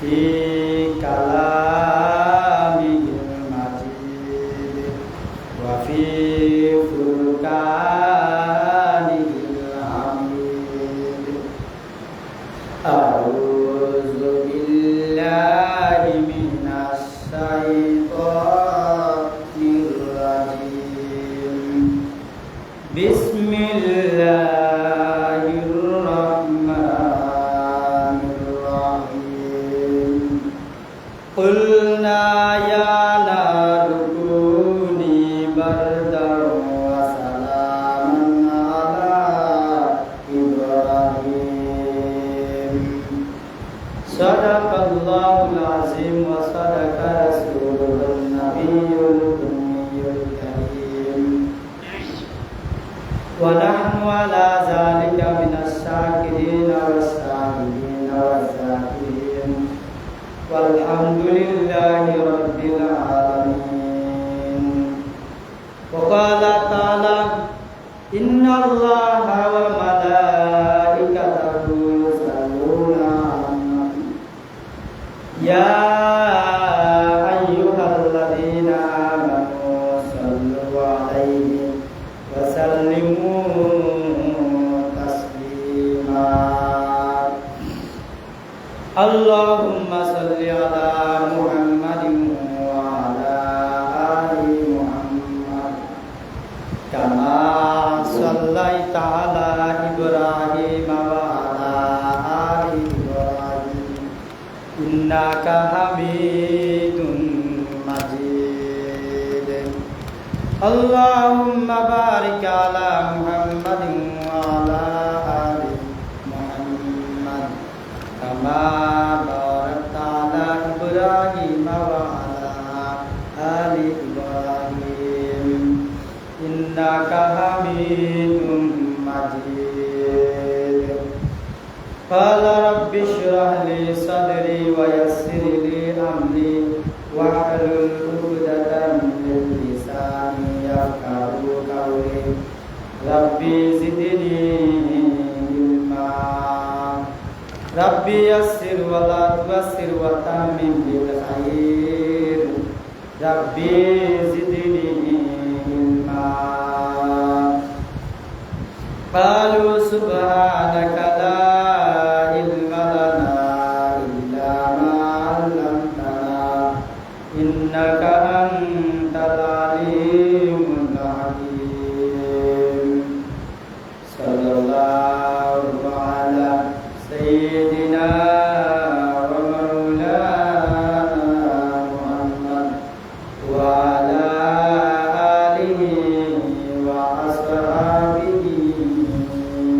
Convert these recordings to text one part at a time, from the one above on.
في كلامه المجيد وفي فرقانه الحميد أعوذ بالله من الشيطان الرجيم بسم الله الرحمن الرحيم قلنا يا نار كوني بردا وسلاما على إبراهيم صدق الله العظيم وصدق رسوله النبي الأمي الكريم ونحن على ذلك من الشاكرين والسامعين والذاكرين والحمد لله رب العالمين وقال تعالى إن الله وملائكته يصلون على النبي يا أيها الذين آمنوا صلوا عليه وسلموا تسليما اللهم صل على محمد وعلى آل محمد كما صليت على إبراهيم وعلى آل إبراهيم إنك حميد مجيد اللهم بارك على محمد وعلى آل محمد كما باركت على إبراهيم وعلى آل إبراهيم إنك حميد مجيد قال رب اشرح لي صدري ويسر لي أمري واحلل عقدة من لساني يفقهوا قولي ربي زدني علما ربي يسر ولا تيسر وتمم بالخير ربي زدني علما قالوا سبحانك لا علم لنا إلا ما علمتنا إنك أنت العليم الحكيم صلى الله على سيدنا ومولانا محمد وعلى آله وأصحابه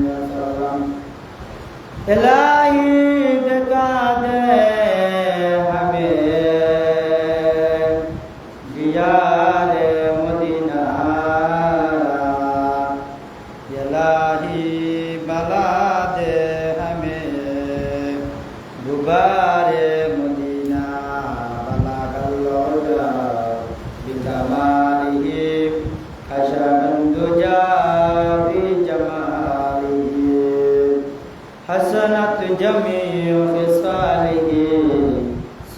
وسلم إلهي दिखा दे हमें दियार मदीना इलाही बला दे हमें गुबार मदीना बलागल्लाह बिकमालिही हशमंदुजा बिजमालिही हसनत जमीउ खिसालिही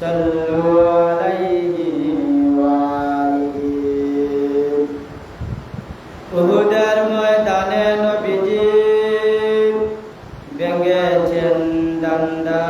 सल्लु अलैहि वालिही উহুদের ময়দানে নবীজি ভেঙেছেন ডান্ডা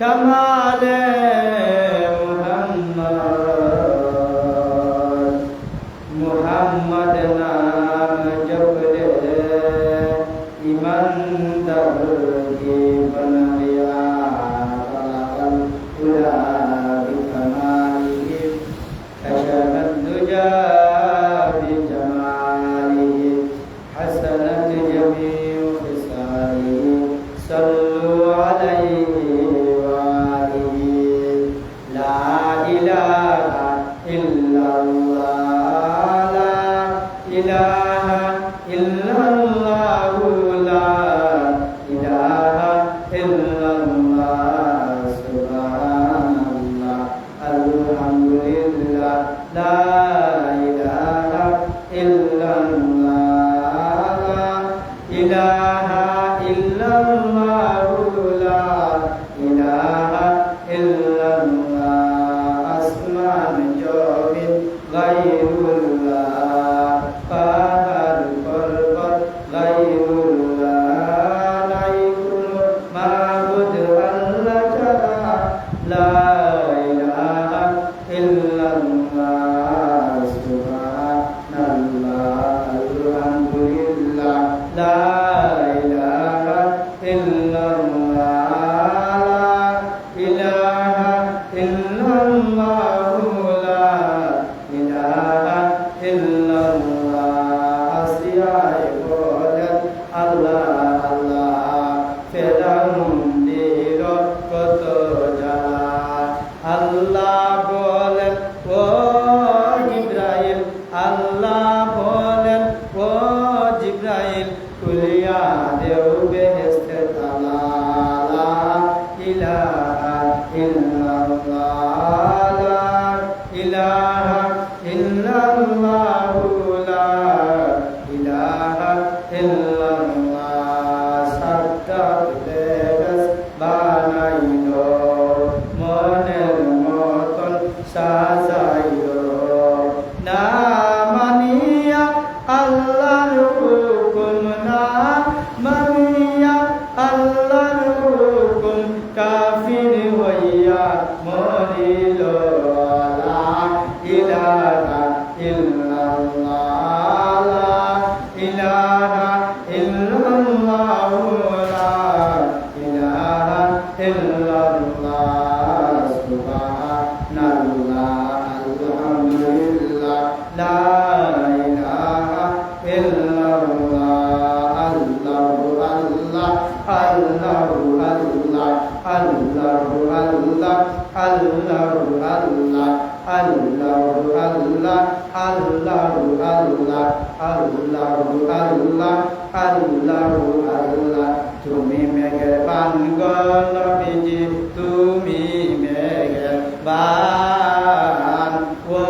কামালে মুহাম্মদ মুহাম্মদ নাম জপলে ইমানদার কি বনায়া কালাল উলা বিকমালিহি আশারাত দুজা বিজামালিহি হাসানাত জামিউ খিসালিহি সাল্লু আলাইহি ওয়া আলিহি লা ইলাহা ইল্লাল্লাহ লা ইলাহা ইল্লাল্লাহ লা ইলাহা ইল্লাল্লাহ সুবহানাল্লাহ আলহামদুলিল্লাহ লা ইলাহা ইল্লাল্লাহ লা ইলাহা ইল্লাল্লাহ লা ইলাহা ইল্লাল্লাহ আসমান জমিন গায়রুল্লাহ পাহাড় পর্বত গায়রুল্লাহ নাই কোনো মাবুদ আল্লাহ ছাড়া লা ইলাহা ইল্লাল্লাহ সুবহানাল্লাহ আলহামদুলিল্লাহ লা ইলাহা ইল্লাল্লাহ ইলাহা ইল্লাল্লাহ লা ইলাহা ইল্লাল্লাহ আসিয়ায় বলেন আল্লাহ আল্লাহ ফেরাউনের কত জ্বালা আল্লাহ বলেন ও জিবরাইল আল্লাহ বলেন ও জিবরাইল খুলিয়া দেও বেহেশতের তালা লা ইলাহা ইল্লাল্লাহ লা ইলাহা ইল্লাল্লাহ লা ইলাহা ইল্লাল্লাহ সাতটা বেশ বানাইলো মনের মতন সাজাইলো না মানিয়া আল্লাহর হুকুম না মানিয়া আল্লাহর হুকুম কাফির হইয়া মরিল লা ইলাহা ইল্লাল্লাহ লা ইলাহা ইল্লাল্লাহ লা ইলাহা ইল্লাল্লাহ সুবহানাল্লাহ আলহামদুলিল্লাহ লা ইলাহা ইল্লাল্লাহ আল্লাহু আল্লাহ আল্লাহু আল্লাহ আল্লাহু আল্লাহ আল্লাহু আল্লাহ আল্লাহু আল্লাহ আল্লাহু আল্লাহ আল্লাহু আল্লাহ আল্লাহু আল্লাহ তুমি মেহেরবান গো নবীজি তুমি মেহেরবান ও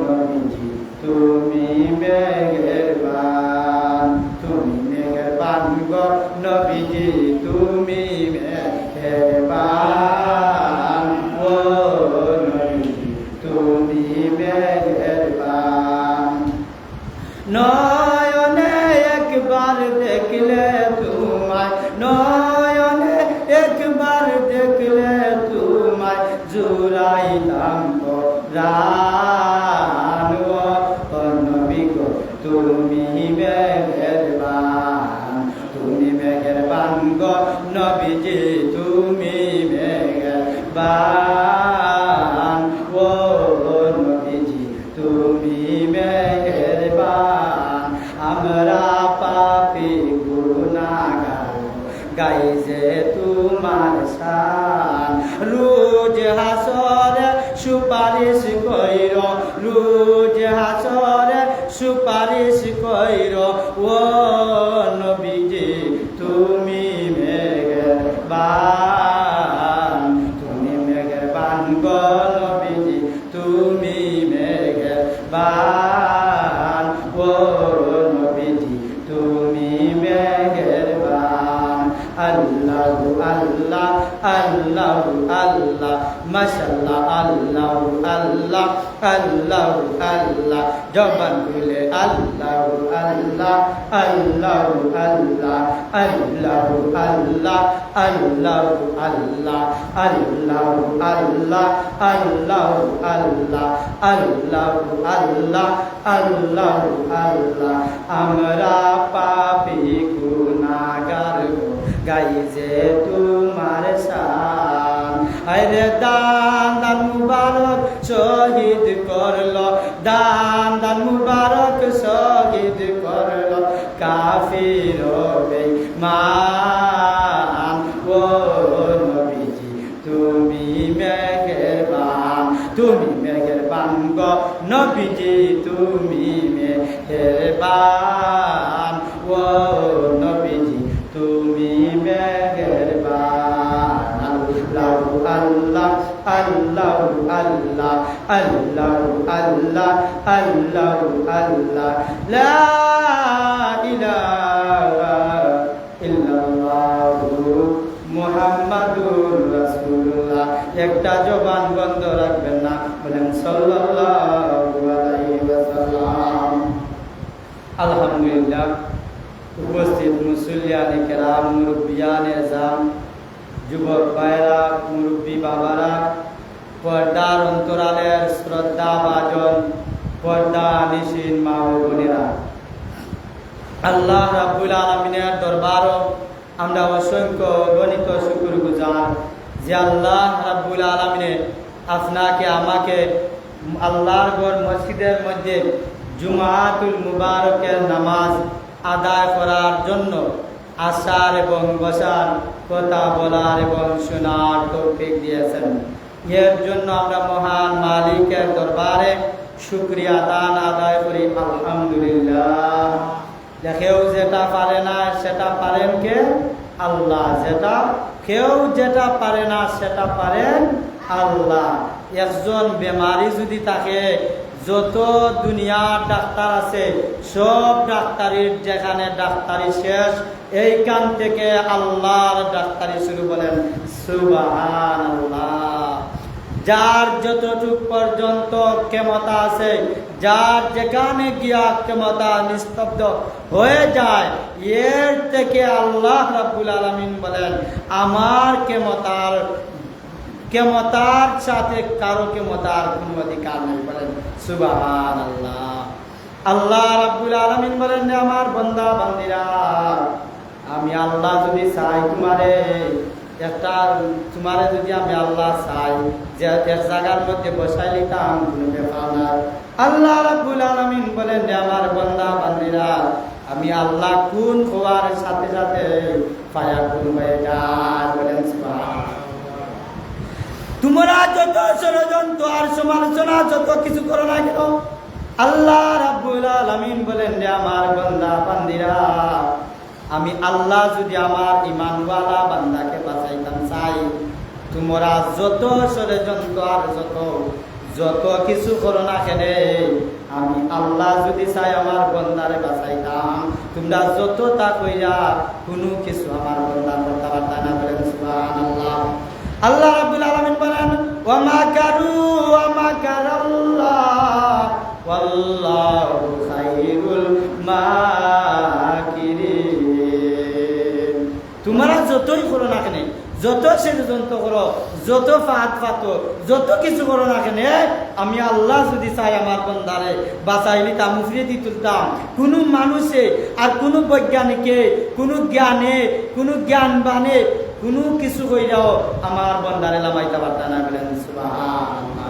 নবীজি তুমি মেহেরবান গো নবীজি তুমি মেহেরবান ও নবীজি তুমি মেহেরবান নয়নে একবার দেখলে তোমায় নয়নে একবার দেখলে তোমায় জুড়াইলাম প্রাণ ও নবী গো তুমি মেহেরবান গো নবীজি তুমি মেহেরবান ও নবীজি তুমি মেহেরবান আমরা পাপী গুনাহগার গাই যে তোমার শান রোজ হাসরে সুপারিশ কইর রোজ হাসরে সুপারিশ কইর ও নবীজি তুমি মেহেরবান গো নবীজি তুমি মেহেরবান ও নবীজি তুমি মেহেরবান আল্লাহু আল্লাহ আল্লাহ আল্লাহ মাশাআল্লাহ আল্লাহ আল্লাহ আল্লাহ আল্লাহ জবান খুলে আল্লাহ আল্লাহ আল্লাহ আল্লাহ আল্লাহ আল্লাহ আল্লাহ আল্লাহ আল্লাহ আল্লাহ আল্লাহ আল্লাহ আল্লাহ আল্লাহ আল্লাহ আল্লাহ আমরা পাপী গুনাহগার গাই যে তোমার শান আরে দান দান মুবারক শহীদ করলো দান দান মুবারক শহীদ করলো কাফির বেঈমান ও নবীজি তুমি মেহেরবান গো নবীজি তুমি মেহেরবান ও নবীজি তুমি মেহেরবান আল্লাহ আল্লাহ আল্লাহ আল্লাহ আল্লাহ আল্লাহ আল্লাহ আল্লাহ লা ইলাহা ইল্লাল্লাহু মুহাম্মাদুর রাসূলুল্লাহ একটা জবান বন্ধ রাখবেন না বলেন সাল্লাল্লাহু আলাইহি ওয়াসাল্লাম। আলহামদুলিল্লাহ উপস্থিত মুসল্লিয়ানে কেরাম মুরব্বিয়ানে আযম যুবক ভাইরা মুরব্বী বাবারা পর্দার অন্তরালের শ্রদ্ধা ভাজন পর্দা নিশিন মা ও বোনেরা আল্লাহ রাব্বুল আলামিনের দরবারও আমরা অসংখ্য গণিত শুকরগুজার যে আল্লাহ রাব্বুল আলামিনে আপনাকে আমাকে আল্লাহর ঘর মসজিদের মধ্যে জুমাতুল মুবারকের নামাজ আদায় করার জন্য আসার এবং বসার কথা বলার এবং শোনার তৌফিক দিয়েছেন। এর জন্য আমরা মহান মালিকের দরবারে শুকরিয়া দান আদায় করি আলহামদুলিল্লাহ। কেউ যেটা পারে না সেটা পারেন কে? আল্লাহ। কেউ যেটা পারে না সেটা পারেন আল্লাহ। একজন বেমারি যদি থাকে, যত দুনিয়ার ডাক্তার আছে সব ডাক্তারির যেখানে ডাক্তারি শেষ, এইখান থেকে আল্লাহর ডাক্তারি শুরু। বলেন সুবহানাল্লাহ। যার যতটুক পর্যন্ত ক্ষমতা আছে, যার যেখানে গিয়া ক্ষমতা নিস্তব্ধ হয়ে যায়, এর থেকে আল্লাহ রাব্বুল আলামিন বলেন আমার ক্ষমতার সাথে কারো ক্ষমতার কোনো অধিকার নেই। বলেন সুবহানাল্লাহ। আল্লাহ রাব্বুল আলামিন বলেন আমার বান্দা বান্দিরা, আমি আল্লাহ যদি চাই তোমারে যদি আমি আল্লাহ চাই যে এক জায়গার মধ্যে বসাই লিতাম, কোনো ব্যাপার না। আল্লাহ রাব্বুল আলামিন বলেন যে আমার বান্দা বান্দিরা, আমি আল্লাহ কোন হওয়ার সাথে সাথে ফায়াকুন হয়ে যায়। বলেন সুবহানাল্লাহ। তোমরা যত ষড়যন্ত্র আর সমালোচনা যত কিছু করো না কেন, আল্লাহ রাব্বুল আলামিন বলেন যে আমার বান্দা বান্দিরা, আমি আল্লাহ যদি আমার ঈমানওয়ালা বান্দাকে বাঁচাইতাম চাই, তোমরা যত ষড়যন্ত্র আর যত কিছু করো না কেন, আমি আল্লাহ যদি চাই আমার বান্দারে বাঁচাইতাম, তোমরা যত তা কইরা কোনো কিছু আমার বান্দা করতে পারতা না। বলেন সুবহানাল্লাহ। আল্লাহ রাব্বুল আলামিন বলেন ওয়া মাকারু ওয়া মাকারাল্লাহ ওয়াল্লাহু খায়রুল মাকিরিন। তোমরা যতই করো না কেন, যত ষড়যন্ত্র করো, যত ফাঁদ ফাতো, যত কিছু করো না কেন, আমি আল্লাহ যদি চাই আমার বান্দারে বাঁচাই নিতাম, মুফরিদি তুলতাম। কোনো মানুষে আর কোনো বৈজ্ঞানিকে, কোনো জ্ঞানে, কোনো জ্ঞানবানে কোনো কিছু কইরাও আমার বান্দারে লামাইতে পারত না। বলেন সুবহানাল্লাহ।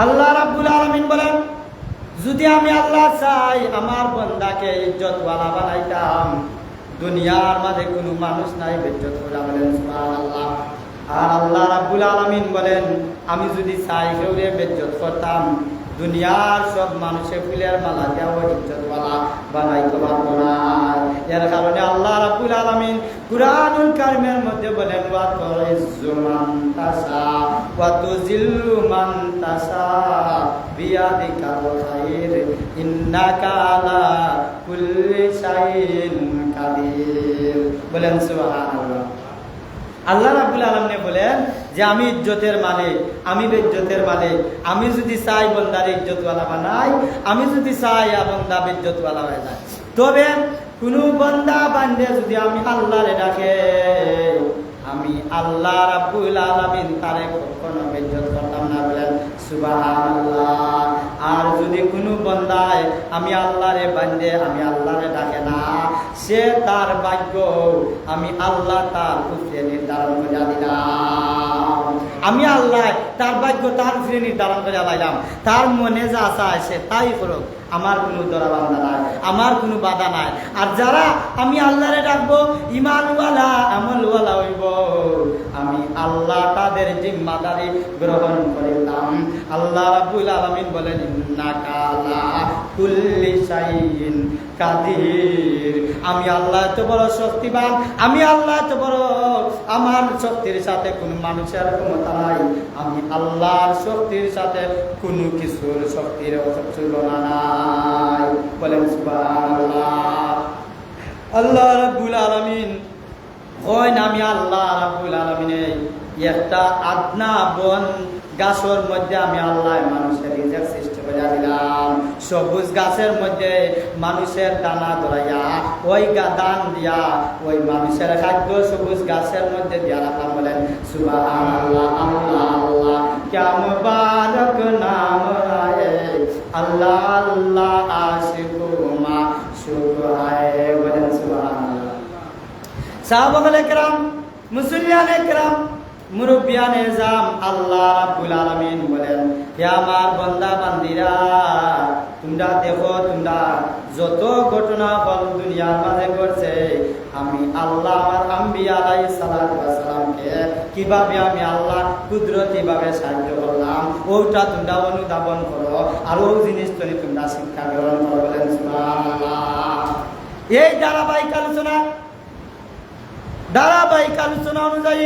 আল্লাহ রাব্বুল আলামিন বলেন যদি আমি আল্লাহ চাই আমার বান্দাকে ইজ্জতওয়ালা বানাইতাম, দুনিয়ার মাঝে কোনো মানুষ নাই বেজ্জত করা। বলেন সুবহানাল্লাহ। আর আল্লাহ রাব্বুল আলামিন বলেন আমি যদি চাই কেউরে বেজ্জত করতাম, দুনিয়ার সব মানুষের ফুলের মালা দেওয়া ইজ্জতওয়ালা বানাইতে পারতো না। এর কারণে আল্লাহ রাব্বুল আলামিন কুরআনুল কারীমের মধ্যে বলেন ওয়া তুইজ্জু মান তাশা ওয়া তুযিল্লু মান তাশা বিয়াদিকাল খায়র ইন্নাকা আলা কুল্লি শাইইন কাদির। বলেন সুবহানাল্লাহ। আল্লাহ রাব্বুল আলামিন বলেন যে আমি ইজ্জতের মালিক, আমি বেইজ্জতের মালিক। আমি যদি চাই বান্দার ইজ্জতওয়ালা বানাই, আমি যদি চাই বান্দা বেইজ্জতওয়ালা হয়ে যায়। তবে কোনো বান্দা বান্দে যদি আমি আল্লাহরে ডাকে, আমি আল্লাহ রাব্বুল আলামিন তারে কখনো বেইজ্জত করতাম না। বলেন সুবহানাল্লাহ। আর যদি কোনো বান্দায় আমি আল্লাহরে বান্দে আমি আল্লাহরে ডাকে না, সে তার ভাগ্য আমি আল্লাহ তার উপরে নির্ধারণ করে দিলাম। আমি আল্লাহ তার ভাগ্য তার উপরে নির্ধারণ করে লাইলাম। তার মনে যা চায় সে তাই করুক, আমার কোনো দরাবান্ধা নাই, আমার কোনো বাধা নাই। আর যারা আমি আল্লাহরে ডাকবো, ইমানওয়ালা আমলওয়ালা হইব, আমি আল্লাহ তাদের জিম্মাদারি গ্রহণ করিলাম। আল্লাহ রাব্বুল আলামিন বলেন ইন্নাকা আলা কুল্লি শাইইন কাদির। আমি আল্লাহ এত বড় শক্তিবান, আমি আল্লাহ এত বড়, আমার শক্তির সাথে কোনো মানুষের ক্ষমতা নাই। আমি আল্লাহর শক্তির সাথে কোনো কিছুর শক্তির তুলনা নাই। বলেন সুবহানাল্লাহ। আল্লাহ রাব্বুল আলামিন হয় না, আমি আল্লাহ রাব্বুল আলামিনে একটা আদনা বন গাছের মধ্যে আমি আল্লাহ মানুষের রিজিক সৃষ্টি করে দিলাম। সবুজ গাছের মধ্যে মানুষের দানা ধরাইয়া ওই দান দিয়া ওই মানুষের খাদ্য সবুজ গাছের মধ্যে দিয়া রাখলাম। বলেন সুবহানাল্লাহ। আল্লাহ আল্লাহ क्या मुबारक नाम है, अल्लाह अल्लाह आशिकु माशूक है। बोलें सुभान अल्लाह। साहबाए किराम, मुसल्लियाने किराम, मुरब्बियाने जाम, আল্লাহ রাব্বুল আলামিন বলেন হে আমার বান্দা বান্দিরা, তোমরা দেখো তোমরা যত ঘটনা বল দুনিয়ার মাঝে ঘটছে, আমি আল্লাহ আমার আম্বিয়া আলাইহিস সালাতু ওয়াস সালামকে কিভাবে আমি আল্লাহ কুদরতি ভাবে সাহায্য করলাম, ওটা তোমরা অনুধাবন করো আর ওই জিনিস তোমরা শিক্ষা গ্রহণ করো। বলেন সুবহানাল্লাহ। এই ধারাবাহিক আলোচনা অনুযায়ী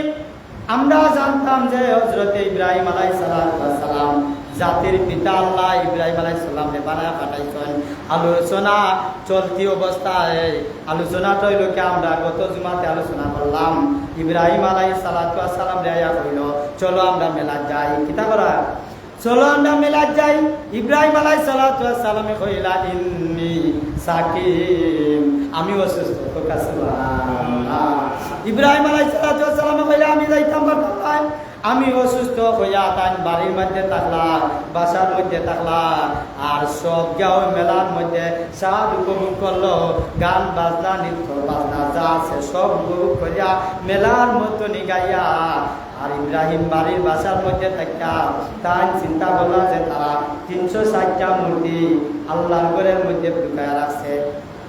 আমরা জানতাম যে হযরত ইব্রাহিম আলাইহিস সালাম জাতির পিতা আল্লাহ ইব্রাহিম আলাইহিস সালামকে বানায়া পাঠাইছেন। আলোচনা চলতি অবস্থায় আলোচনাটা হইল কি আমরা গত জুমাতে আলোচনা করলাম। ইব্রাহিম আলাইহিস সালাম রেয়া কইল চলো আমরা মেলা যাই। কিতা করা? চলো আমরা মেলা যাই। ইব্রাহিম আলাইহিস সালামে কইলা ইন্নী সাকিম, আমি অসুস্থ। সুবহানাল্লাহ। ইব্রাহিম আলাইহিস সালামে কইলা আমি যাইতাম বারবার, আমি অসুস্থ হইয়া তাই বাড়ির মধ্যে থাকলা, বাসার মধ্যে থাকলা, আর সব গাঁও মেলার মধ্যে স্বাদ উপভোগ করলো, গান বাজনা নৃত্য বাজনা যা আছে সব উপভোগ করিয়া মেলার মতো নিগাইয়া। আর ইব্রাহিম বাড়ির বাসার মধ্যে থাকা তাই চিন্তা করলো যে তারা 360টা মূর্তি আল্লাহর ঘরের মধ্যে ঢুকায় রাখছে।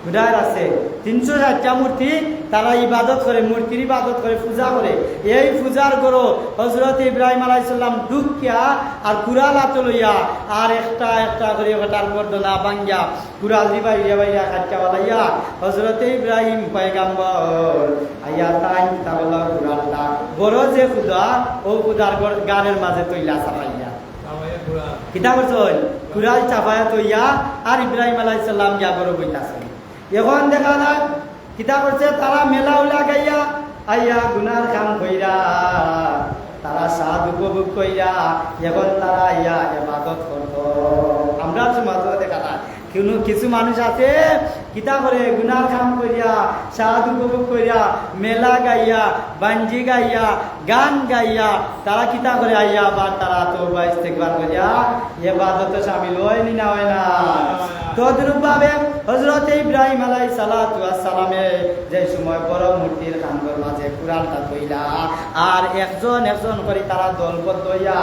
360টা মূর্তি তারা ইবাদত করে, মূর্তির ইবাদত করে, পূজা করে। এই পূজার গরো হযরত ইব্রাহিম আলাইহিস সালাম ঢুকিয়া আর কুড়াল হাতে লইয়া আর একটা একটা করে ওটার বর্ণনা বাঙ্গিয়া কুড়াল দিবাইয়া বাইয়া খাচ্চা বালাইয়া হযরত ইব্রাহিম পয়গাম্বর আইয়া তাই তাবলা কুড়ালটা বড় যে খুদা ও খুদার গানের মাঝে তৈলা চাপাইয়া কিতা করছেন? কুড়াল চাপায়া তৈয়া আর ইব্রাহিম আলাইহিস সালাম গিয়া বড় বইতাছেন। এখন দেখা যায় কিতা করছে তারা মেলা উলা গাইয়া আইয়া গুনার কাম কইরা তারা স্বাদ উপভোগ কইরা এখন তারা আইয়া ইবাদত করতো। আমরা সমাজে দেখা যায় কিছু মানুষ আছে কিতা করে গুনার কাম করিয়া স্বাদ উপভোগ করিয়া মেলা গাইয়া বাঞ্জি গাইয়া গান গাইয়া তারা কিতা করে আইয়া আবার তারা তওবা ইস্তেগফার করিয়া ইবাদতে শামিল হয় না হয় না। তদ্রূপ ভাবে হযরত ইব্রাহিম আলাইহিস সালামে যে সময় বড় মূর্তির কাঙ্গর মাঝে কুরআনটা কইলা আর একজন একজন করে তারা দলবদ্ধ হইয়া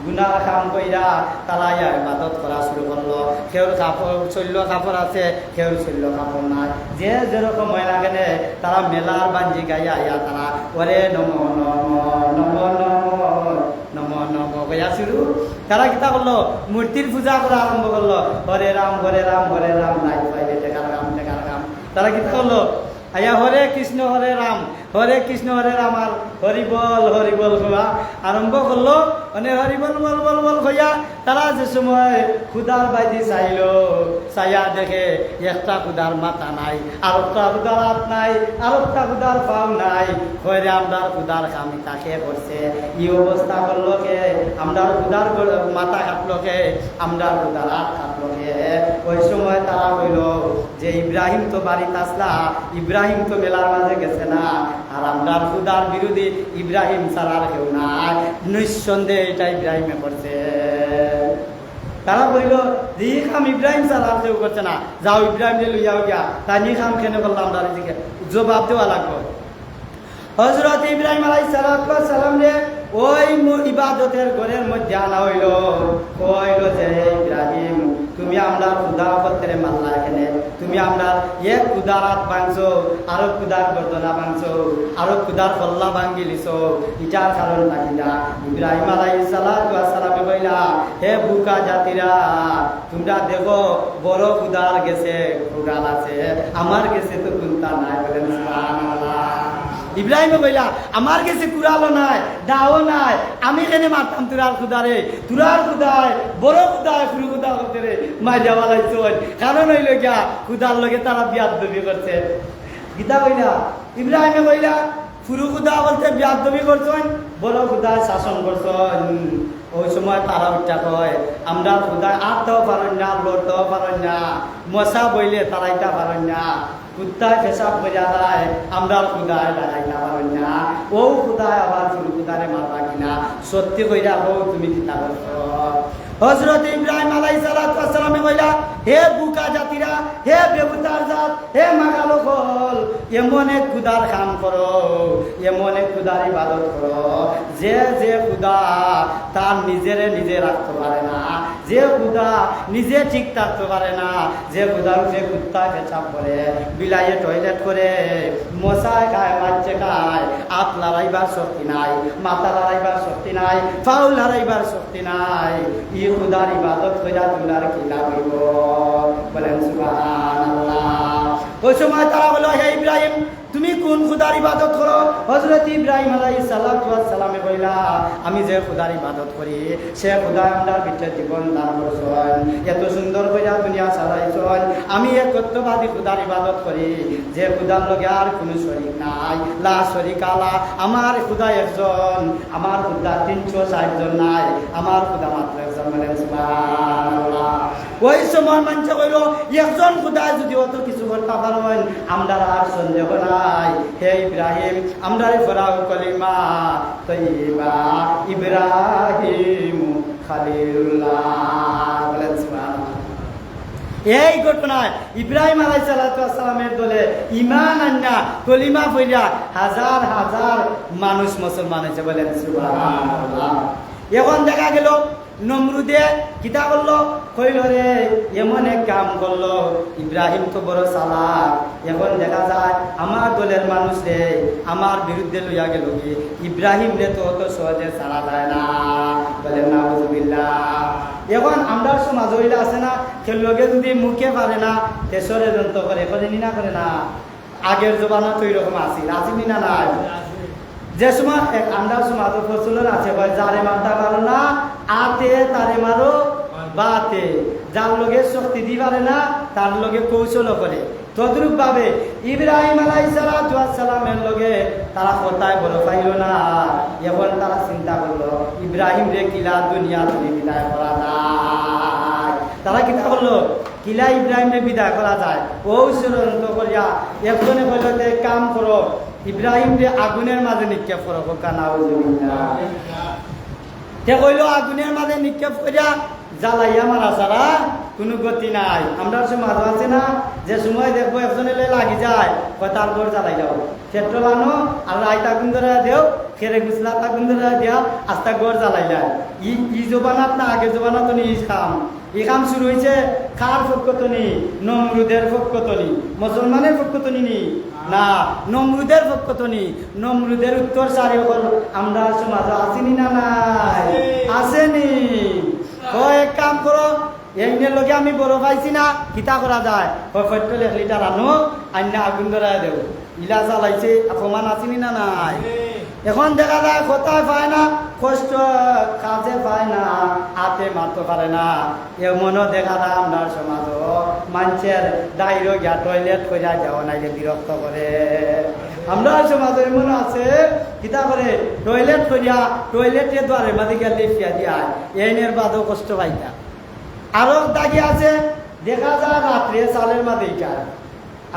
গুনাহ কাম কইরা তারা ইবাদত করা শুরু করলো। কেউর কাপড় চল্য কাপড় আছে, কেউর চল্য কাপড় নাই, যে যেরকম হয় না কেন তারা মেলার বাঞ্জি গাইয়া আইয়া তারা ওরে নমো নমো নমো নমো নমো নমো গাইয়া শুরু। তারা কিতা করলো? মূর্তির পূজা করা আরম্ভ করলো। হরে রাম হরে রাম হরে রাম, নাই পাইলে টেকার রাম টেকার রাম। তারা কিতা করলো? আইয়া হরে কৃষ্ণ হরে কৃষ্ণ হরে আমার হরি বল হওয়া আরম্ভ করলো। মানে হরি বল বল বল বল হইয়া তারা যে সময় খুদার বাইদি চাইল, চাইয়া দেখে একটা খুদার মাথা নাই, আর একটা খুদার হাত নাই, আর একটা খুদার পাও নাই। হরে আমরা খুদার কামি তাকে করছে, এই অবস্থা করলো কে? আমরা খুদার মাথা কাটলো কে? আমরা খুদার হাত কাটলো কে? ওই সময় তারা হইল যে ইব্রাহিম তো বাড়িতে আসলা, ইব্রাহিম তো মেলার মাঝে গেছে না, আর আমরা খুদার বিরোধী ইব্রাহিম ছাড়ার কেউ নাই, নিঃসন্দেহে এটা ইব্রাহিমে করছে। তারা বলিল যে ই খাম ইব্রাহিম ছাড়া কেউ করছে না, যাও ইব্রাহিম লইয়াও গিয়া তাই নি খাম কেন করলাম, আমরা এদিকে জবাব দেওয়া লাগবে। হযরত ইব্রাহিম আলাইহিস সালাম রে ওই ইবাদতের ঘরের মধ্যে আনা হইল, কইল যে ইব্রাহিম তুমি আমরা খুদা পত্রে মানলা, এখানে তুমি আমরা এক খুদার হাত ভাঙছো, আরো খুদার গর্দনা ভাঙছো, আরো খুদার কল্লা ভাঙ্গি লিছো, ইটার কারণ নাকি না? ইব্রাহিম আলাইহিস সালামে কইলা হে বুকা জাতিরা, তোমরা দেখো বড় খুদার গেছে খুদাল আছে, আমার গেছে তো কোনটা নাই। বলেন সুবহানাল্লাহ। ইব্রাহিমে কইলা আমার কাছে কুড়ালো নাই, দাও নাই, আমি এখানে মারতাম তুরার খুদারে, তুরার খুদায় বড় খুদায় ফুরু খুদা করতে রে মাই যাওয়া লাগছে। কারণ হইল গিয়া খুদার লগে তারা বিয়াদবি করছে। গীতা কইলা ইব্রাহিমে কইলা ফুরু খুদা বলতে বিয়াদবি করছেন, বড় খুদায় শাসন করছেন। ওই সময় তারা উঠা কয় আমরা খুদায় আটতেও পারেন না, লড়তেও পারেন না, মশা বইলে তারা এটা পারেন না, কুত্তায় পেশাব বোঝা যায়, আমরা খুদায় দাঁড়াইতে পারেন না, ও খুদায় আবার ফুরু খুদারে মারবা কিনা? সত্যি কইরা বউ তুমি চিন্তা করছো। হযরত ইব্রাহিম আলাইহিস সালামে কইলা হে বুকা জাতিরা, হে বেবুতার জাত, হে মাগালো ফল, এমন এক খুদার কাম করো, এমন এক খুদার ইবাদত করো যে যে খুদা তার নিজেরে নিজে রাখতে পারে না, যে খুদা নিজে ঠিক থাকতে পারে না, যে খুদার যে কুত্তায় পেছাব করে, বিলাইয়ে টয়লেট করে, মশায় খায়, বাচ্চা খায়, হাত লড়াইবার শক্তি নাই, মাথা লড়াইবার শক্তি নাই, ফাউল লড়াইবার শক্তি নাই, ই খুদার ইবাদত কইরা তোলার কি লাভ হইব? বলেন সুবহানাল্লাহ। ওই সময় তারা বলল হে ইব্রাহিম তুমি কোন খুদার ইবাদত করো? হযরত ইব্রাহিম আলাইহিস সালামে কইলা আমি যে খুদার ইবাদত করি সে খুদা আমার ভিতরে জীবন দান করছেন, এত সুন্দর কইরা দুনিয়া চালাইছেন, আমি একত্ববাদী খুদার ইবাদত করি, যে খুদার লগে আর কোনো শরীক নাই, লা শরীক আলা, আমার খুদা একজন, আমার খুদা 360 জন নাই, আমার খুদা মাত্র একজন। বলেন সুবহানাল্লাহ। ওই সময় মানুষ কইল একজন খুদা যদি অত কিছু করতে পারেন আমরা আর সন্দেহ নাই, হে ইব্রাহিম আমরা ফরাও কলিমা তৈবা ইব্রাহিম খালিলুল্লাহ। বলেন সুবহানাল্লাহ। এই ঘটনায় ইব্রাহিম আলাইহিস সালামের দলে ইমান আন্না কলিমা পড়িয়া হাজার হাজার মানুষ মুসলমান হয়েছে। বলেন সুবহানাল্লাহ। এখন দেখা গেল নমরুদে কিতা করলো, কইল রে এমন এক কাম করলো, ইব্রাহিম তো বড় চালাক, এখন দেখা যায় আমার দলের মানুষ রে আমার বিরুদ্ধে লইয়া গেল, ইব্রাহিম রে তো অত সহজে ছাড়া যায় না। বলেন নাউজুবিল্লাহ। এখন আমরা সমাজ হইলে আছে না, কেউ লোকে যদি মুখে পারে না তেসরে যন্ত্র করে, করেনি না করে না, আগের জমানা তো এরকম আসিনি না নাই, যে সময় এক আন্দাজ সমাজ প্রচলন আছে, যারে মারতে পারো না আতে তারে মারো বাতে, যার লগে শক্তি দি পারে না তার লগে কৌশল করে। তদ্রুপ ভাবে ইব্রাহিম আলাইহিস সালামের লগে তারা কথায় বড় পাইল না, এখন তারা চিন্তা করলো ইব্রাহিম রে কিলা দুনিয়া তুমি বিদায় করা যায়। তারা কিতা করলো কিলা ইব্রাহিম রে বিদায় করা যায়, ও ষড়যন্ত্র করিয়া একজনে বলল কাম করো ইব্রাহিম রে আগুনের মাঝে নিক্ষেপ করো। কে কইল আগুনের মাঝে নিক্ষেপ করিয়া জ্বালাইয়া মারা ছাড়া কোনো গতি নাই। আমরা সমাজ আছে না, যে সময় দেখবো একজনে লাগি যায় তার ঘর জ্বালাই যাও, পেট্রোল আনো আর রাইত আগুন ধরে দেও, খেরে গুছলা আগুন ধরে দিয়া আস্তা ঘর জ্বালাই যায়। ই জবানাত না আগে জবানাত নি খাম, এই কাম শুরু হয়েছে কার পক্ষতনি? নমরুদের পক্ষতনি, মুসলমানের পক্ষতনি নি না, নমরুদের পক্ষতনি। নমরুদের উত্তর সারি হল আমরা সমাজ আসেনি না নাই? আসেনি। এক কাম করো, এই লগে আমি বড় পাইছি না, কিতা করা যায়? পেট্রোল 1 লিটার আনো, আন্না আগুন ধরা দেব, ইলা চালাইছে অপমান আসেনি না নাই? এখন দেখা যায় কোথায় পায় না, কষ্ট কাজে পায় না, হাতে মারতে পারে না। এমনও দেখা যায় আপনার সমাজও মানুষের দায়িত্ব গিয়া টয়লেট করে যাওয়া নাইলে বিরক্ত করে। আমরা সমাজে এমন আছে কিতা করে টয়লেট করিয়া টয়লেটের দ্বারে মাঝে গিয়া লেফিয়া দিয়া এনের বাদও কষ্ট পাইতা। আরো দাগি আছে দেখা যায় রাত্রে চালের মাঝে ইটা।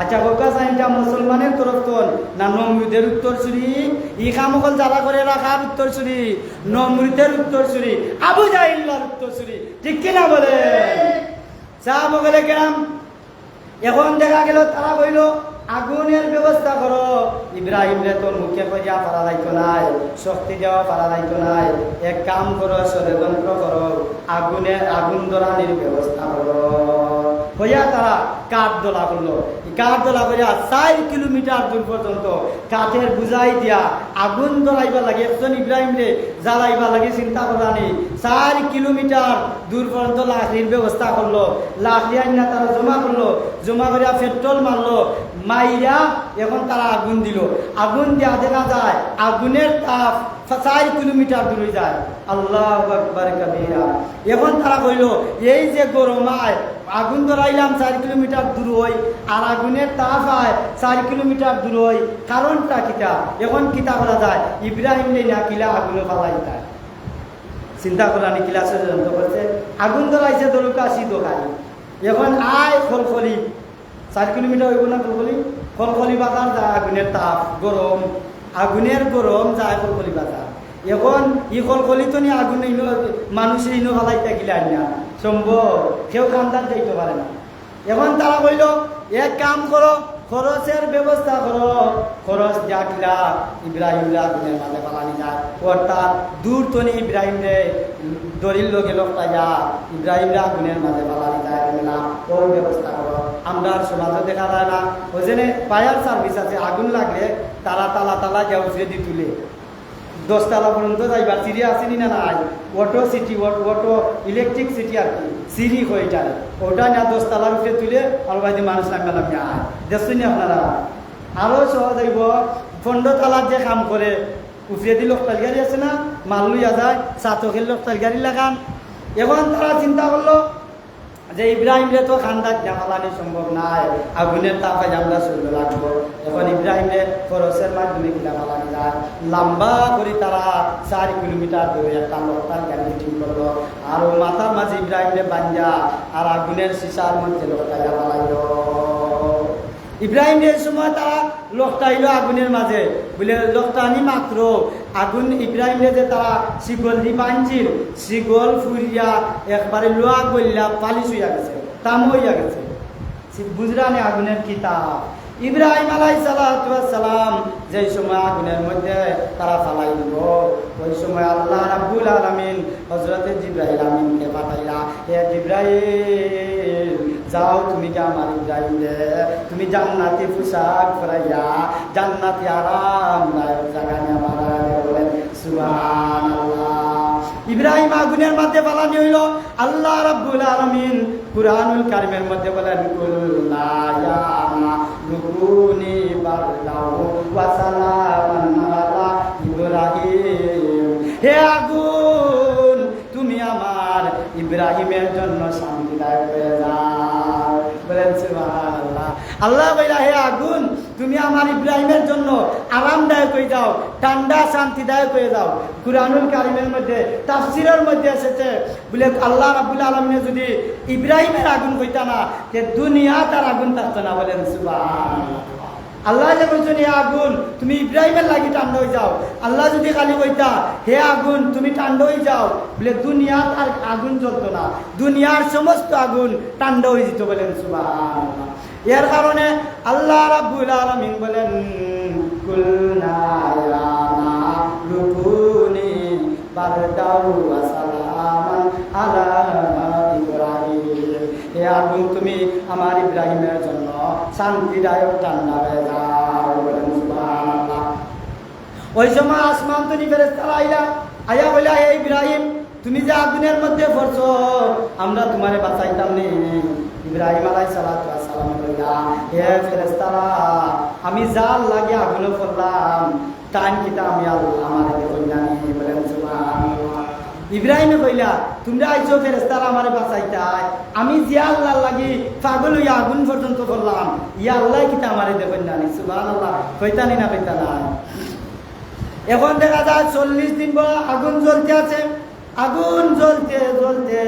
আচ্ছা কোকা সাইনটা মুসলমানের তরফ তো না নমরুদের উত্তরসূরি? ই কামকল জ্বালা করে রাখার উত্তরসূরি, নমরুদের উত্তরসূরি, আবু জাহিল্লার উত্তরসূরি, ঠিক কিনা বলে? সাহাবগণে কেরাম এখন দেখা গেল তারা বইল আগুনের ব্যবস্থা করো। ইব্রাহিম রে তোর মুখে কইয়া পারা যাইতো নাই, শক্তি দেওয়া পারা যাইতো নাই, এক কাম করো, ষড়যন্ত্র করো, আগুন ধরানির ব্যবস্থা করো। হইয়া তারা কাঠ দোলা করলো। কাঠ দোলা করিয়া 4 কিলোমিটার দূর পর্যন্ত কাঠের বুঝাই দিয়া আগুন ধরাইবার লাগে। একজন ইব্রাহিম রে জ্বালাইবার লাগে চিন্তা করানি 4 কিলোমিটার দূর পর্যন্ত লাকড়ির ব্যবস্থা করলো। লাকড়ি আইনা তারা জমা করলো, জমা করিয়া পেট্রোল মারলো, মাইরা এখন তারা আগুন দিল। আগুন দেওয়া দেখা যায় আগুনের তাপ 4 কিলোমিটার দূরে যায়। আল্লাহু আকবার কাবীরা। এখন তারা কইল এই যে গরমায় আগুন ধরাইলাম 4 কিলোমিটার দূর হই, আর আগুনের তাপ হয় 4 কিলোমিটার দূর হই, কারণটা কিটা? এখন কিতা করা যায়? ইব্রাহিম না কিলা আগুনে ফালাইতা চিন্তা করানি কিলা ষড়যন্ত্র করছে। আগুন ধরাইছে দরকাশি দোকান। এখন আয় খলখলি 4 কিলোমিটার হইব না, খলখলি বাজার যায়, আগুনের তাপ গরম, আগুনের গরম যায় খলখলি বাজার। এখন ই খলখলি তো নিয়ে আগুন মানুষের ইনো ফালাইতে গিলা না সম্ভব, কেউ কান্দার যাইতে পারে না। এখন তারা বলল এক কাম করো, খরচের ব্যবস্থা করো। খরচ যা কিলা ইব্রাহিম রে আগুনের মাঝে ফালানি যায়, অর্থাৎ দূর তো নেই ইব্রাহিম রে দরিল লোকে লোকটা যা ইব্রাহিম রে আগুনের মাঝে ফালানি যায় না, ওর ব্যবস্থা করো। আমরা সমাজে দেখা যায় না, ওই জন্য ফায়ার সার্ভিস আছে, আগুন লাগলে তারা তালা যা উঠে দি তুলে 10 তলা পর্যন্ত যাইবার সিঁড়ি আসেনি না নাই? Auto city, auto electric city আর কি সিঁড়ি হইটারে ওটা না 10 তলার উপরে তুলে আর বাইরে মানুষ নামবে আয় দেখছেন আপনারা। আরো সহজ হইব 15 তলার যে কাম করে উপরে দি লোকটাল গাড়ি আছে না, মাল লইয়া যায়, চাতকের লোকটাল গাড়ি লাগান। এখন তারা চিন্তা করলো যে ইব্রাহিম রে তো খান্দার জামালানি সম্ভব নাই, আগুনের তাপে আমরা চলতে লাগবো। এখন ইব্রাহিম রে খরচের মাধ্যমে কিনা ফালানি যায়, লম্বা করে তারা 4 কিলোমিটার দূরে একটা লোকটার গাড়ি ঠিক করলো, আর মাথার মাঝে ইব্রাহিম রে বাঞ্জা আর আগুনের শিশার মধ্যে লোকটা ফালাইল। ইব্রাহিম এর সময় তারা লোকটা এলো আগুনের মাঝে, বলে লোকটা আনি মাত্র আগুন ইব্রাহিম যে তারা শিগল দি বাঞ্জিল, শিগল ফুরিয়া একবারে লোয়া গল্লা পালিশ হইয়া গেছে, তাম হইয়া গেছে। বুঝরানি আগুনের কিতাব। ইব্রাহিম আলাইহিস সালাম যে সময় আগুনের মধ্যে তারা ফালাই দিব, ওই সময় আল্লাহ রাব্বুল আলামিন হযরত জিবরাইল আমিনকে পাঠাইলা, হে জিবরাইল যাও তুমি যে আমার ইব্রাহিম রে তুমি জান্নাতি পোশাক পরাইয়া জান্নাতি আরামদায়ক জায়গা নিয়ে বলেন সুবহানাল্লাহ। ইব্রাহিম আগুনের মধ্যে ফালানি হইল। আল্লাহ রাব্বুল আলামিন কুরআনুল কারীমের মধ্যে বলেন কুল্লা ইয়া রুকুনি বারদাউ ওয়া সালামান আলা ইব্রাহিম, হে আগুন তুমি আমার ইব্রাহিমের জন্য শান্তিদায়ক হয়ে যাও। বলেন সুবহানাল্লাহ। আল্লাহ বলে হে আগুন তুমি আমার ইব্রাহিমের জন্য আরামদায়ক হয়ে যাও, ঠান্ডা শান্তিদায়ক হয়ে যাও। কুরআনুল কারীমের মধ্যে তাফসীরের মধ্যে এসেছে বলে আল্লাহ রাব্বুল আলামিন যদি ইব্রাহিমের আগুন কইতা না তে দুনিয়া তার আগুন থাকতো না। বলেন সুবহানাল্লাহ। আল্লাহ যে বলছেন হে আগুন তুমি ইব্রাহিমের লাগি ঠান্ডা হয়ে যাও, আল্লাহ যদি খালি কইতা হে আগুন তুমি ঠান্ডা হয়ে যাও বলে দুনিয়া তার আগুন জ্বলতো না, দুনিয়ার সমস্ত আগুন ঠান্ডা হয়ে যেত। বলেন সুবহানাল্লাহ। এর কারণে আল্লাহ রাব্বুল আলামিন বলেন কুলনা ইয়া রুকুনি বারদাউ ওয়া সালামান আলা ইব্রাহিম, হে আগুন তুমি আমার ইব্রাহিমের জন্য শান্তিদায়ক ঠান্ডা হয়ে যাও। বলেন সুবহানাল্লাহ। ওই সময় আসমান থেকে ফেরেশতারা আয়া বলে হে ইব্রাহিম তুমি যে আগুনের মধ্যে পড়ছো আমরা তোমারে বাঁচাইতাম নি। ইব্রাহিম আলাইহিস সালাতু ওয়াস সালাম কইরা হে ফেরেশতারা আমি জাল লাগে আগুনে পড়লাম টাইম কিতা আমি আল্লাহ আমার দেখুন জানি বলেন সুবহানাল্লাহ। ইব্রাহিমে কইলা তোমরা আইছো ফেরেশতারা আমারে বাঁচাইতাই আমি যে আল্লাহ লাগি পাগল হইয়া আগুন পর্যন্ত করলাম ইয়া আল্লাহ কিতা আমারে দেখুন জানি সুবহানাল্লাহ। কইতানি না কইতা না। এখন দেখা যায় 40 দিন পর আগুন জ্বলতে আছে, আগুন জ্বলতে জ্বলতে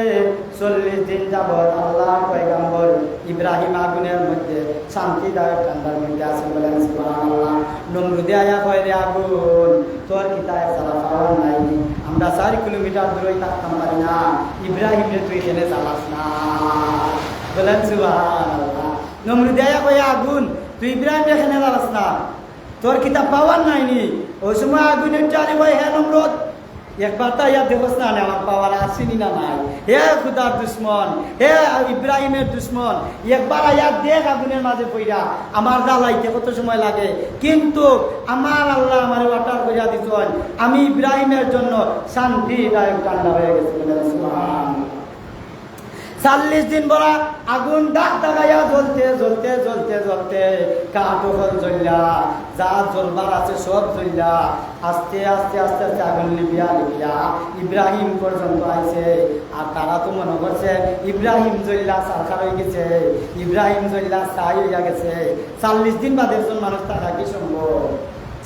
40 দিন যাবত আল্লাহ পয়গম্বর ইব্রাহিম আগুনের মধ্যে শান্তিদায়ক ঠান্ডার মধ্যে আছেন বলেন সুবহানাল্লাহ। নমরুদে আয়া কয় রে আগুন তোর কিতা সারা পাওয়া নাই, আমরা 4 কিলোমিটার দূরে থাকতাম পারি না, ইব্রাহিম রে তুই এখানে চালাস না বলেন সুবহানাল্লাহ। নমরুদে আয়া কয় আগুন তুই ইব্রাহিম এখানে চালাস না, তোর কিতাব পাওয়ার নাইনি। ওই সময় আগুনের চালি ভাই হে নমরুদ একবার তা ইয়া দেখোস না আমার পাওয়ার আসেনি না নাই, হে খুদার দুশ্মন, হে ইব্রাহিমের দুশ্মন, একবার আয়া দেখ আগুনের মাঝে পইরা আমার জ্বালাইতে কত সময় লাগে, কিন্তু আমার আল্লাহ আমার ওয়াটার করিয়া দিছেন, আমি ইব্রাহিমের জন্য শান্তিদায়ক ঠান্ডা হয়ে গেছে বলেন সুবহানাল্লাহ। 40 দিন বলা আগুন ডাক দাগাইয়া জ্বলতে জ্বলতে জ্বলতে জ্বলতে কাঠল জ্বললা যা জ্বলবার আছে সব জ্বললা আস্তে আস্তে আস্তে আস্তে আগুন লিবিয়া লিবিয়া ইব্রাহিম পর্যন্ত আইছে। আর তারা তো মনে করছে ইব্রাহিম জ্বললা সারখার হয়ে গেছে, ইব্রাহিম জ্বললা ছাই হইয়া গেছে। 40 দিন বাদে একজন মানুষ থাকা কি সম্ভব?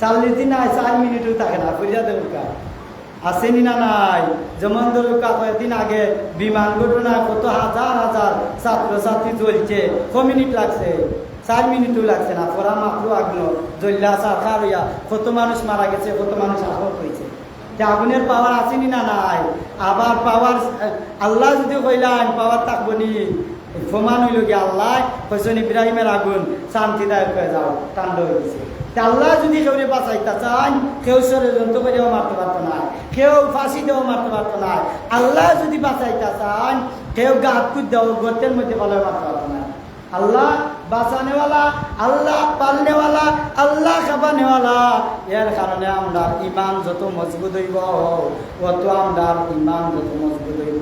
40 দিন নাই 4 মিনিটও থাকে না, কইরা দেবকা আসেনি না নাই। যেমন ধরো কয়েকদিন আগে বিমান ঘটনায় কত হাজার হাজার ছাত্রছাত্রী জ্বলছে, ক মিনিট লাগছে? 4 মিনিটও লাগছে না, পরা মাত্র আগুন জ্বললা সারখার হইয়া কত মানুষ মারা গেছে, কত মানুষ আহত হয়েছে। আগুনের পাওয়ার আসেনি না নাই? আবার পাওয়ার আল্লাহ যদি কইলেন পাওয়ার থাকবো নি, প্রমাণ হইল কি আল্লাহ কইছেন ইব্রাহিমের আগুন শান্তিদায়ক হয়ে যাও কাণ্ড হয়ে গেছে। আল্লাহ যদি কেউ বাঁচাইতে চান কেউ ষড়যন্ত্র করেও মারতে পারতো না, কেউ ফাঁসি দেওয়া মারতে পারতো না। আল্লাহ যদি বাঁচাইতে চান কেউ গাছ কুদ দেওয়া গর্তের মধ্যে ভালো মারতে পারতো না। আল্লাহ বাঁচানেওয়ালা, আল্লাহ পালনেওয়ালা, আল্লাহ খাবানেওয়ালা। এর কারণে আমরা ইমান যত মজবুত হইব অত আমরা ইমান যত মজবুত হইব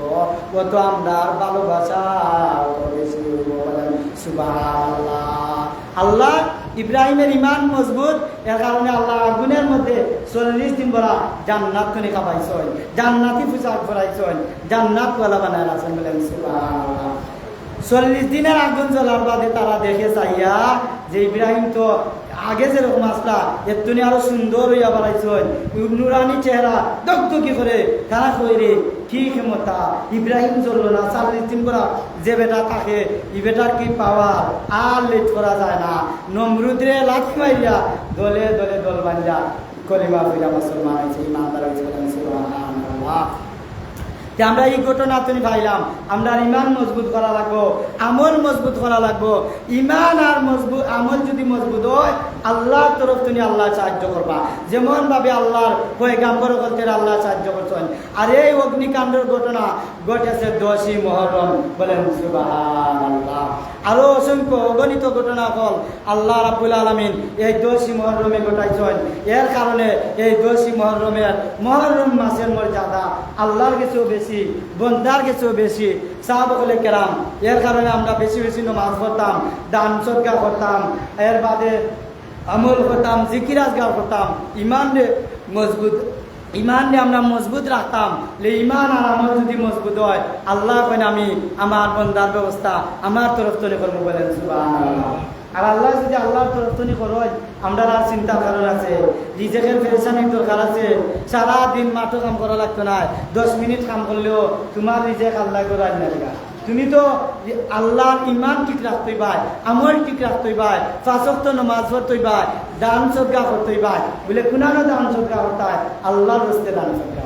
অত আমরা ভালোবাসা বেশি হইব বলেন সুবহানাল্লাহ। আল্লাহ ইব্রাহিমের ইমান মজবুত, এর কারণে আল্লাহ আগুনের মধ্যে 40 দিন বলা জান্নাত কোনে খাবাইছেন, জান্নাতি পোশাক পরাইছেন, জান্নাত ওয়ালা বানায় আছেন বলেন সুবহানাল্লাহ। 40 দিনের আগুন জ্বলার বাদে তারা দেখে চাইয়া যে ইব্রাহিম তো আগে যেরকম আসলা এর তুমি আরো সুন্দর হইয়া বাড়াইছেন, নুরানি চেহারা দগদগি করে। তারা কইরে কি ক্ষমতা, ইব্রাহিম জ্বললো না 40 দিন করা যে বেটা থাকে ই বেটার কি পাওয়ার, আর লেট করা যায় না। নমরুদরে লাঠি মারিয়া দলে দলে দল বান্ধা কলিমা ফিরা মুসলমান হয়েছে, ইমানদার হয়েছে বলেন সুবহানাল্লাহ। আমরা এই ঘটনা তুমি পাইলাম, আমরা ইমান মজবুত করা লাগবো, আমল মজবুত করা লাগবো। ইমান আর মজবুত আমল যদি মজবুত হয় আল্লাহর তরফ তুমি আল্লাহ সাহায্য করবা, যেমন ভাবে আল্লাহর পয়গাম্বর বলতে আল্লাহ সাহায্য করছেন। আর এই অগ্নিকাণ্ডের ঘটনা ঘটেছে 10ই মুহররম বলেন সুবহানাল্লাহ। আরো অসংখ্য অগণিত ঘটনা হল আল্লাহ রাব্বুল আলামিন এই 10ই মুহররমে ঘটাইছেন। এর কারণে এই 10ই মুহররমের মুহররম মাসের মর্যাদা আল্লাহর কাছেও বেশি, বন্দার কাছেও বেশি। সাহাবায়ে কেরাম এর কারণে আমরা বেশি বেশি নামাজ পড়তাম, দান সদকা করতাম, এর বাদে আমল করতাম, জিকির আজগার করতাম। ইমান আমরা মজবুত রাখতাম। ইমান আর আমল যদি মজবুত হয় আল্লাহ কেন আমি আমার বন্দার ব্যবস্থা আমার তরফ থেকে করবো বলেন সুবহানাল্লাহ। আর আল্লাহ যদি আল্লাহর তরফ থেকে করয় আমরা আর চিন্তার কারণ আছে, রিজেকের পেরেশানির দরকার আছে। সারাদিন মাঠে কাম করা লাগতো না, 10 মিনিট কাম করলেও তোমার রিজেক আল্লাহ করার না। তুমি তো আল্লাহর ইমান ঠিক রাখতেই পাই, আমল ঠিক রাখতেই পাই, 5 ওয়াক্ত নামাজ পড়তেই পাই, দান সদকা করতেই পাই। বলে কুনানো দান সদকা করতে হয় আল্লাহর রাস্তায় দান সদকা।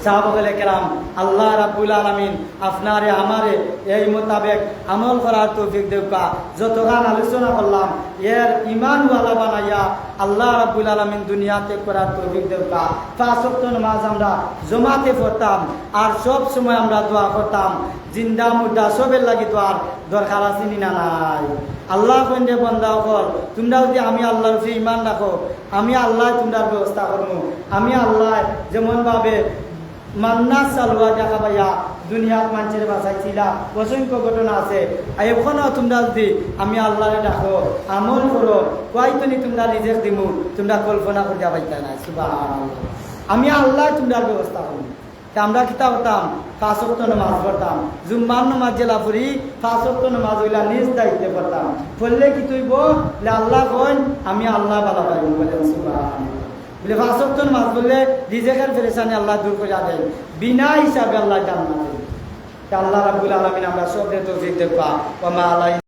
সাহাবায়ে কেরাম আল্লাহ রাব্বুল আলামিন আপনারে আমারে এই মোতাবেক আমল করার তৌফিক দেউকা। যতক্ষণ আলোচনা করলাম এর ইমানওয়ালা বানাইয়া আল্লাহ রাব্বুল আলামিন দুনিয়াতে করার তৌফিক দেউকা। 5 ওয়াক্ত নামাজ আমরা জমাতে পড়তাম, আর সব সময় আমরা দোয়া করতাম। জিন্দা মুর্দা সবের লাগি দোয়ার দরকার আছে না নাই? আল্লাহ কইলে বান্দা কর তোমরা যদি আমি আল্লাহর উপরে ঈমান রাখো আমি আল্লাহ তোমরা ব্যবস্থা করবো। আমি আল্লাহ যেমন ভাবে মান্না সালওয়া দেখা পাইয়া দুনিয়াত মানুষের বাঁচাইছিলা, অসংখ্য ঘটনা আছে। এখনো তোমরা যদি আমি আল্লাহরে ডাকো, আমল করো, কয়তনি তোমরা নিজের দিমু তোমরা কল্পনা করিয়া পাইতা না। সুবহানাল্লাহ। আমি আল্লাহ তোমরা ব্যবস্থা করবো। আমরা কিতা হতাম, 5 ওয়াক্ত নামাজ পড়তাম, জুম্মার নামাজ জেলা পড়ি, 5 ওয়াক্ত নামাজ হইলা নিজ দায়িত্বে পড়তাম। পড়লে কি তুইব আল্লাহ কইন আমি আল্লাহ বালা পাইব বলে। সুবহানাল্লাহ। বলে 5 ওয়াক্ত নামাজ পড়লে রিজেকের পেরেশানি আল্লাহ দূর করে দেন, বিনা হিসাবে আল্লাহ জান্নাত দেন। আল্লাহ রাব্বুল আলামিন আমরা সবরে তৌফিক দেবা। ওয়া মা আলাইনা